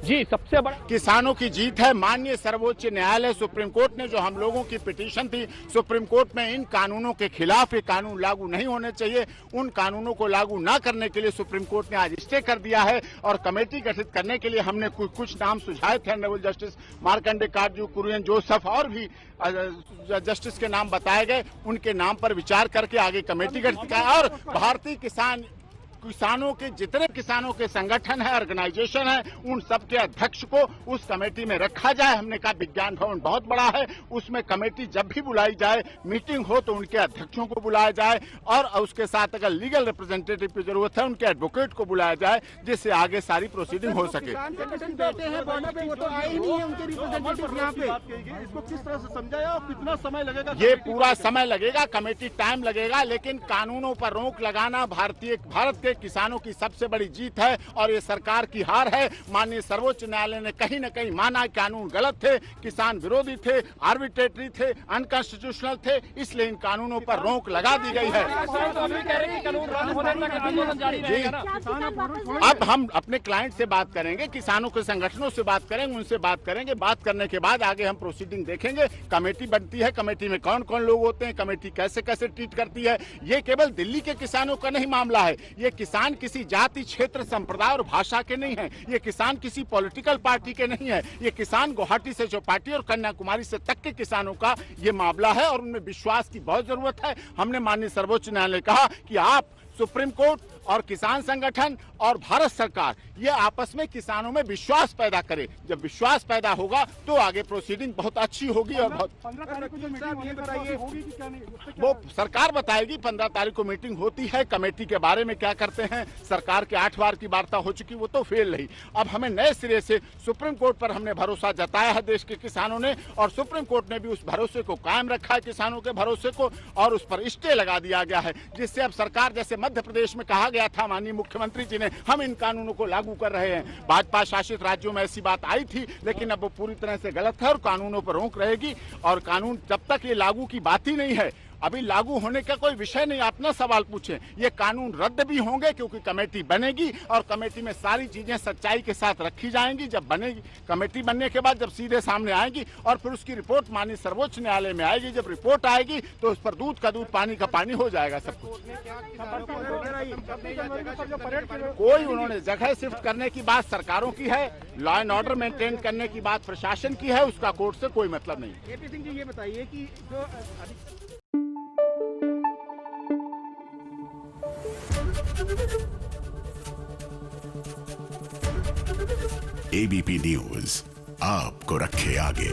जी, सबसे बड़ा किसानों की जीत है। माननीय सर्वोच्च न्यायालय सुप्रीम कोर्ट ने जो हम लोगों की पिटीशन थी सुप्रीम कोर्ट में, इन कानूनों के खिलाफ ये कानून लागू नहीं होने चाहिए, उन कानूनों को लागू न करने के लिए सुप्रीम कोर्ट ने आज स्टे कर दिया है। और कमेटी गठित करने के लिए हमने कुछ नाम सुझाए थे। ऑनरेबल जस्टिस मार्कंडे काटजू, कुरियन जोसेफ और भी जस्टिस के नाम बताए गए। उनके नाम पर विचार करके आगे कमेटी गठित किया। और भारतीय किसानों के जितने किसानों के संगठन है, ऑर्गेनाइजेशन है, उन सब के अध्यक्ष को उस कमेटी में रखा जाए। हमने कहा विज्ञान भवन बहुत बड़ा है, उसमें कमेटी जब भी बुलाई जाए, मीटिंग हो तो उनके अध्यक्षों को बुलाया जाए और उसके साथ अगर लीगल रिप्रेजेंटेटिव की जरूरत है उनके एडवोकेट को बुलाया जाए, जिससे आगे सारी प्रोसीडिंग हो सके। इसको किस तरह से समझाया और कितना समय लगेगा? ये पूरा समय लगेगा, कमेटी टाइम लगेगा, लेकिन कानूनों पर रोक लगाना भारत के किसानों की सबसे बड़ी जीत है और ये सरकार की हार है। माननीय सर्वोच्च न्यायालय ने कहीं न कहीं माना कानून गलत थे, किसान विरोधी थे, आर्बिट्रेटरी थे, अनकॉन्स्टिट्यूशनल थे, इसलिए इन कानूनों पर रोक लगा दी गई है। अब हम अपने क्लाइंट से बात करेंगे, किसानों के संगठनों से बात करेंगे, उनसे बात करेंगे। बात करने के बाद आगे हम प्रोसीडिंग देखेंगे। कमेटी बनती है, कमेटी में कौन कौन लोग होते हैं, कमेटी कैसे कैसे ट्रीट करती है। ये केवल दिल्ली के किसानों का नहीं मामला है। ये किसान किसी जाति, क्षेत्र, संप्रदाय और भाषा के नहीं है। ये किसान किसी पॉलिटिकल पार्टी के नहीं है। ये किसान गुवाहाटी से चौपाटी और कन्याकुमारी से तक के किसानों का ये मामला है और उनमें विश्वास की बहुत जरूरत है। हमने माननीय सर्वोच्च न्यायालय कहा कि आप सुप्रीम कोर्ट और किसान संगठन और भारत सरकार ये आपस में किसानों में विश्वास पैदा करे। जब विश्वास पैदा होगा तो आगे प्रोसीडिंग बहुत अच्छी होगी। और बहुत 15 तारीख को जो मीटिंग बताइए होगी कि क्या नहीं, वो सरकार बताएगी। 15 तारीख को मीटिंग होती है। कमेटी के बारे में क्या करते हैं, सरकार के 8 बार की वार्ता हो चुकी, वो तो फेल रही। अब हमें नए सिरे से सुप्रीम कोर्ट पर हमने भरोसा जताया है देश के किसानों ने, और सुप्रीम कोर्ट ने भी उस भरोसे को कायम रखा है, किसानों के भरोसे को, और उस पर स्टे लगा दिया गया है, जिससे अब सरकार, जैसे मध्य प्रदेश में कहा गया था माननीय मुख्यमंत्री जी ने, हम इन कानूनों को लागू कर रहे हैं। भाजपा शासित राज्यों में ऐसी बात आई थी, लेकिन अब वो पूरी तरह से गलत है और कानूनों पर रोक रहेगी। और कानून जब तक ये लागू की बात ही नहीं है, अभी लागू होने का कोई विषय नहीं। अपना सवाल पूछें, ये कानून रद्द भी होंगे क्योंकि कमेटी बनेगी और कमेटी में सारी चीजें सच्चाई के साथ रखी जाएंगी। जब बनेगी कमेटी, बनने के बाद जब सीधे सामने आएंगी और फिर उसकी रिपोर्ट माननीय सर्वोच्च न्यायालय में आएगी। जब रिपोर्ट आएगी तो उस पर दूध का दूध, पानी का पानी हो जाएगा सब कुछ। कोई उन्होंने जगह शिफ्ट करने की बात सरकारों की है, लॉ एंड ऑर्डर मेंटेन करने की बात प्रशासन की है, उसका कोर्ट से कोई मतलब नहीं। एपी सिंह जी ये बताइए कि जो एबीपी न्यूज आपको रखे आगे।